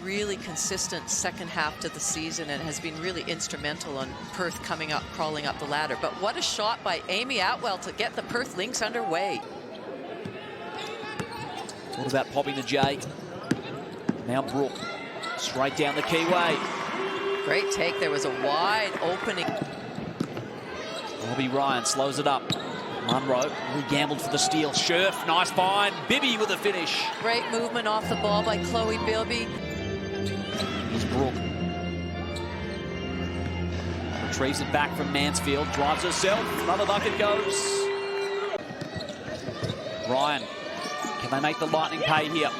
really consistent second half to the season and has been really instrumental on Perth crawling up the ladder. But what a shot by Amy Atwell to get the Perth Lynx underway. What about popping the J? Now Brooke, straight down the keyway. Great take. There was a wide opening. Robbie Ryan slows it up. Munro really gambled for the steal. Scherf, nice find. Bibby with a finish. Great movement off the ball by Chloe Bilby. Here's Brooke. Retrieves it back from Mansfield. Drives herself. Another bucket goes. Ryan. Can they make the Lightning pay here?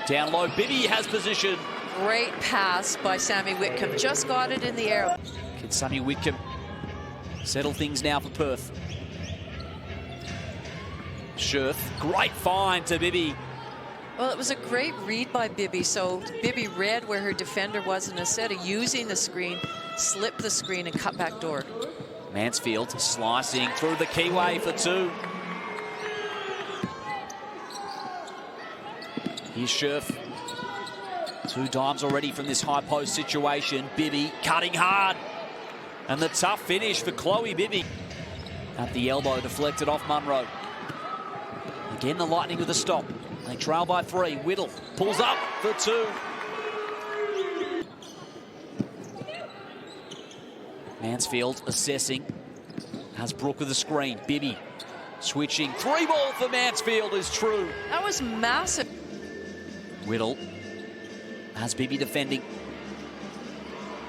Down low. Bibby has position. Great pass by Sammy Whitcomb. Just got it in the air. Can Sammy Whitcomb settle things now for Perth? Scherf, great find to Bibby. Well, it was a great read by Bibby. So Bibby read where her defender was, and instead of using the screen, slipped the screen and cut back door. Mansfield slicing through the keyway for two. Here's Scherf. Two dimes already from this high post situation. Bibby cutting hard. And the tough finish for Chloe Bibby. At the elbow, deflected off Munro. Again, the Lightning with a stop. They trail by 3. Whittle pulls up for 2. Mansfield assessing. Has Brooke with the screen. Bibby switching. 3 ball for Mansfield is true. That was massive. Whittle has Bibby defending.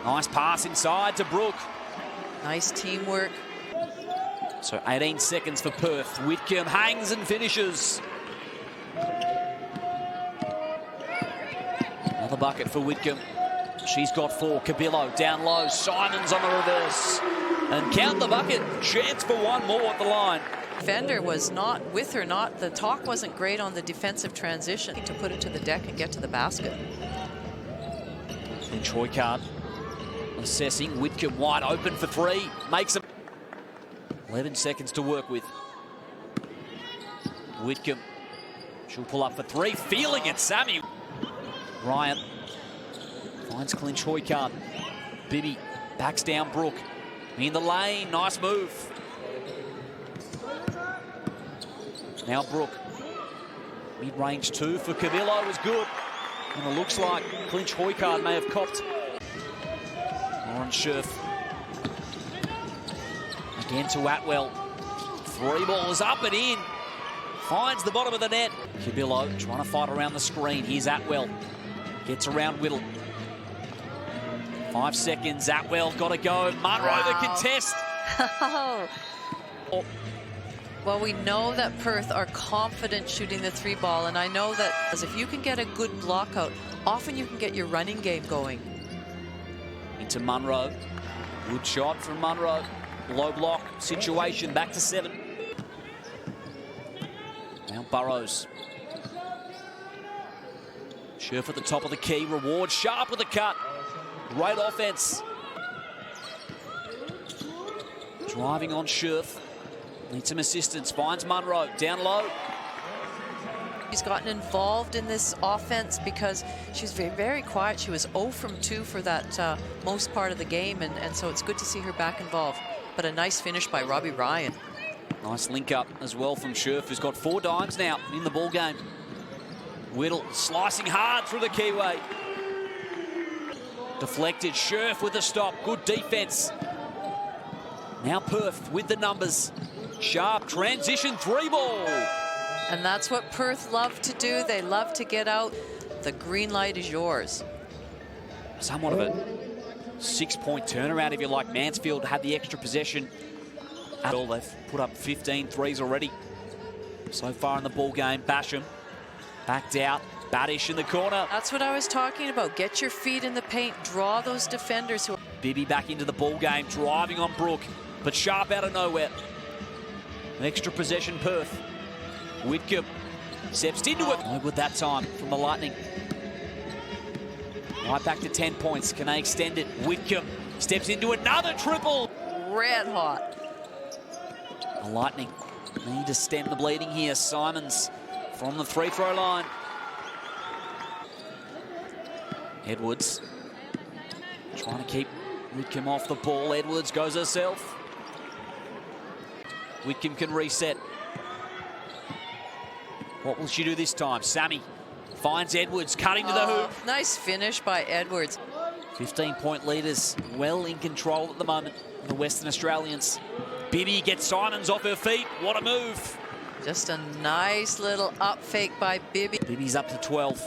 Nice pass inside to Brooke. Nice teamwork. So 18 seconds for Perth. Whitcomb hangs and finishes. Another bucket for Whitcomb. She's got 4. Cabillo down low. Simons on the reverse. And count the bucket. Chance for one more at the line. Defender was not with her. The talk wasn't great on the defensive transition to put it to the deck and get to the basket. And Troycard assessing. Whitcomb wide open for 3. Makes them 11 seconds to work with. Whitcomb. She'll pull up for 3. Feeling it, Sammy. Ryan finds Clint Troycard. Bibby backs down Brooke. In the lane. Nice move. Now Brooke. Mid-range 2 for Cabillo is good. And it looks like Clint Troycard may have copped. Lauren Scherf. Again to Atwell. 3 balls up and in. Finds the bottom of the net. Cabillo trying to fight around the screen. Here's Atwell. Gets around Whittle. 5 seconds. Atwell got to go. Munro the contest. Well, we know that Perth are confident shooting the 3 ball, and I know that if you can get a good block out, often you can get your running game going. Into Munro. Good shot from Munro. Low block situation. Back to 7. Now Burrows. Scherf at the top of the key. Reward sharp with a cut. Great offense. Driving on Scherf. Needs some assistance. Finds Munro. Down low. She's gotten involved in this offense because she's very, very quiet. She was 0 from 2 for that most part of the game, and so it's good to see her back involved. But a nice finish by Robbie Ryan. Nice link up as well from Scherf, who's got 4 dimes now in the ball game. Whittle slicing hard through the keyway. Deflected. Scherf with a stop. Good defense. Now Perth with the numbers. Sharp transition 3 ball. And that's what Perth love to do. They love to get out. The green light is yours. Somewhat of a 6-point turnaround, if you like. Mansfield had the extra possession. They've put up 15 threes already so far in the ball game. Basham backed out. Baddish in the corner. That's what I was talking about. Get your feet in the paint. Draw those defenders. Bibby back into the ball game, driving on Brooke, but Sharp out of nowhere. An extra possession, Perth. Whitcomb steps into it. No good that time from the Lightning. Right back to 10 points. Can they extend it? Whitcomb steps into another triple. Red hot. The Lightning need to stem the bleeding here. Simons from the free throw line. Edwards trying to keep Whitcomb off the ball. Edwards goes herself. Whitcomb can reset. What will she do this time? Sammy finds Edwards, cutting to the hoop. Nice finish by Edwards. 15-point leaders well in control at the moment, the Western Australians. Bibby gets Simons off her feet. What a move. Just a nice little up fake by Bibby. Bibby's up to 12.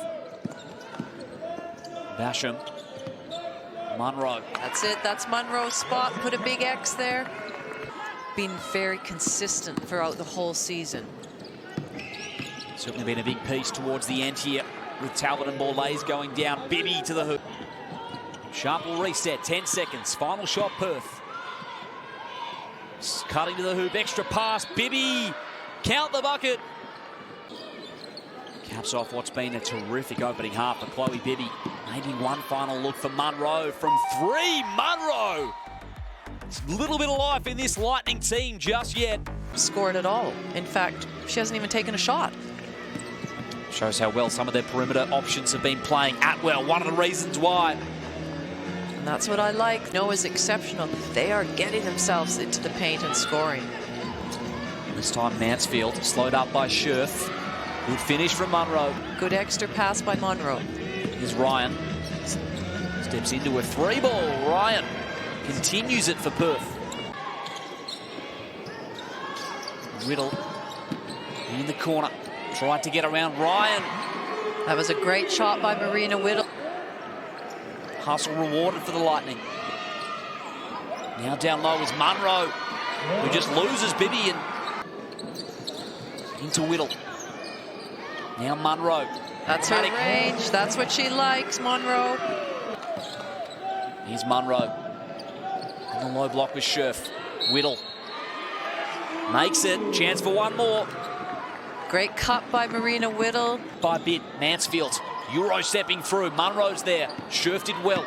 Basham. Munro. That's it. That's Munro's spot. Put a big X there. Been very consistent throughout the whole season. Certainly been a big piece towards the end here with Talbot and Borlase going down. Bibby to the hoop. Sharp will reset. 10 seconds. Final shot, Perth. Cutting to the hoop. Extra pass. Bibby. Count the bucket. Caps off what's been a terrific opening half for Chloe Bibby. Maybe one final look for Munro from 3. Munro! A little bit of life in this Lightning team just yet. Scored at all. In fact, she hasn't even taken a shot. Shows how well some of their perimeter options have been playing. Atwell, one of the reasons why. And that's what I like. Noah's exceptional. They are getting themselves into the paint and scoring. This time Mansfield slowed up by Scherf. Good finish from Munro. Good extra pass by Munro. Here's Ryan. Steps into a 3-ball. Ryan continues it for Perth. Riddle in the corner. Tried to get around Ryan. That was a great shot by Marina Whittle. Hustle rewarded for the Lightning. Now down low is Munro, who just loses Bibby and into Whittle. Now Munro. That's her range. That's what she likes, Munro. Here's Munro. On the low block with Scherf. Whittle. Makes it. Chance for one more. Great cut by Marina Whittle. By bit, Mansfield. Euro stepping through. Munro's there. Scherf did well.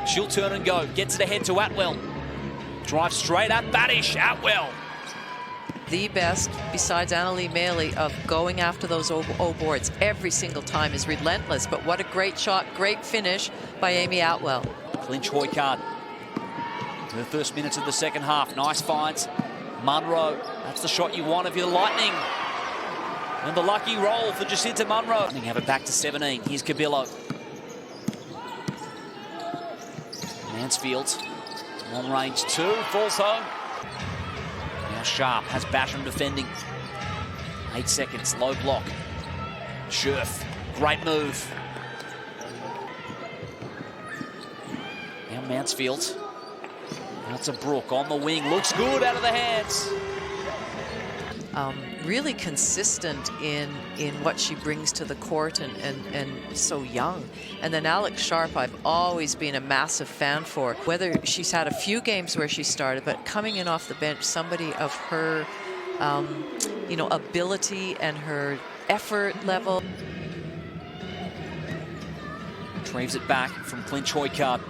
She'll turn and go. Gets it ahead to Atwell. Drives straight at Badish. Atwell. The best, besides Annalie Maley, of going after those O boards every single time is relentless. But what a great shot, great finish by Amy Atwell. Clinch Hoycard. Her first minutes of the second half. Nice finds. Munro. That's the shot you want if you're Lightning. And the lucky roll for Jacinta Munro. They have it back to 17. Here's Cabillo. Mansfield. Long range 2. Falls home. Now Sharp has Basham defending. 8 seconds. Low block. Scherf. Great move. Now Mansfield. That's a Brook on the wing. Looks good out of the hands. Really consistent in what she brings to the court and so young. And then Alex Sharp, I've always been a massive fan for. Whether she's had a few games where she started, but coming in off the bench, somebody of her, you know, ability and her effort level. Retrieves it back from Clinch Hoycard.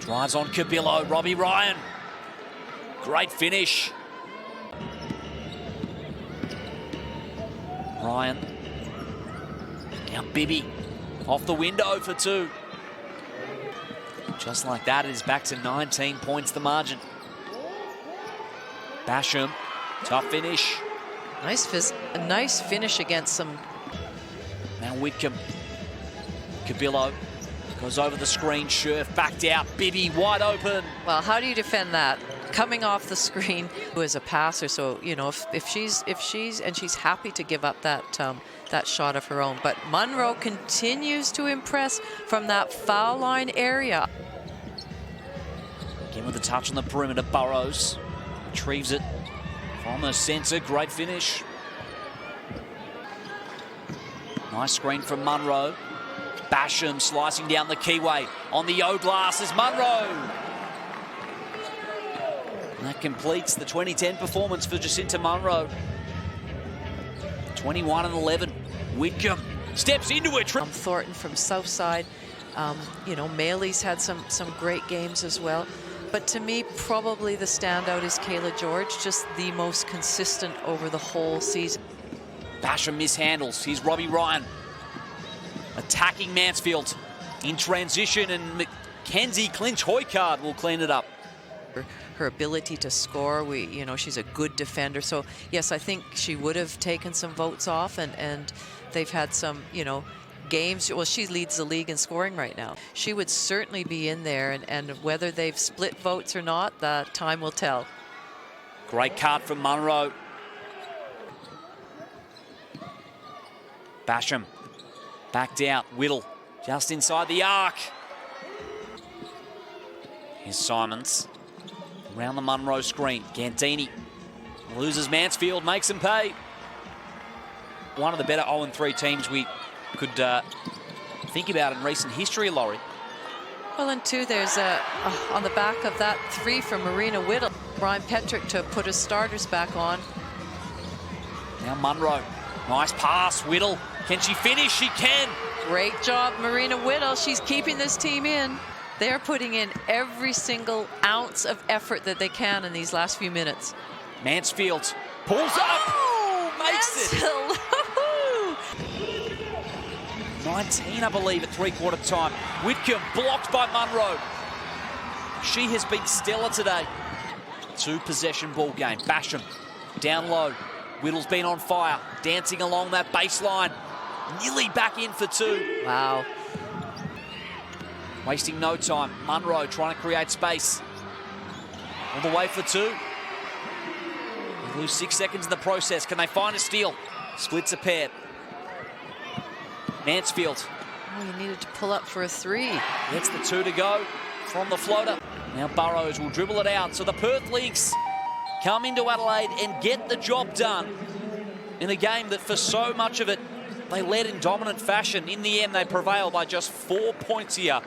Drives on Cabillo. Robbie Ryan. Great finish. Ryan. Now Bibby off the window for 2. Just like that, it is back to 19 points the margin. Basham, tough finish. A nice finish against some. Now Whitcomb. Cabillo goes over the screen. Scherf backed out. Bibby wide open. Well, how do you defend that? Coming off the screen as a passer, so you know if she's happy to give up that shot of her own. But Munro continues to impress from that foul line area. Again with a touch on the perimeter, Burrows retrieves it from the centre. Great finish. Nice screen from Munro. Basham slicing down the keyway on the O-glass is Munro. And that completes the 2010 performance for Jacinta Munro. 21-11. Whitcomb steps into it. Thornton from Southside. You know, Maley's had some great games as well. But to me, probably the standout is Kayla George, just the most consistent over the whole season. Basham mishandles. Here's Robbie Ryan attacking Mansfield. In transition, and Mackenzie Clinch-Hoycard will clean it up. Her ability to score, she's a good defender. So yes, I think she would have taken some votes off, and they've had some, games. Well, she leads the league in scoring right now. She would certainly be in there, and whether they've split votes or not, time will tell. Great card from Munro. Basham backed out. Whittle just inside the arc. Here's Simons around the Munro screen. Gantini loses Mansfield, makes him pay. One of the better 0-3 teams we could think about in recent history, Laurie. Well, and two, there's on the back of that 3 from Marina Whittle, Brian Petrick to put his starters back on. Now Munro, nice pass. Whittle, can she finish? She can. Great job, Marina Whittle. She's keeping this team in. They're putting in every single ounce of effort that they can in these last few minutes. Mansfield pulls up, makes it. 19, I believe, at three-quarter time. Whitcomb blocked by Munro. She has been stellar today. 2-possession ball game. Basham down low. Whittle's been on fire, dancing along that baseline. Nearly back in for 2. Wow. Wasting no time. Munro trying to create space. All the way for 2. They lose 6 seconds in the process. Can they find a steal? Splits a pair. Mansfield. Oh, you needed to pull up for a 3. Gets the 2 to go from the floater. Now Burrows will dribble it out. So the Perth Lynx come into Adelaide and get the job done in a game that for so much of it they led in dominant fashion. In the end, they prevail by just 4 points here.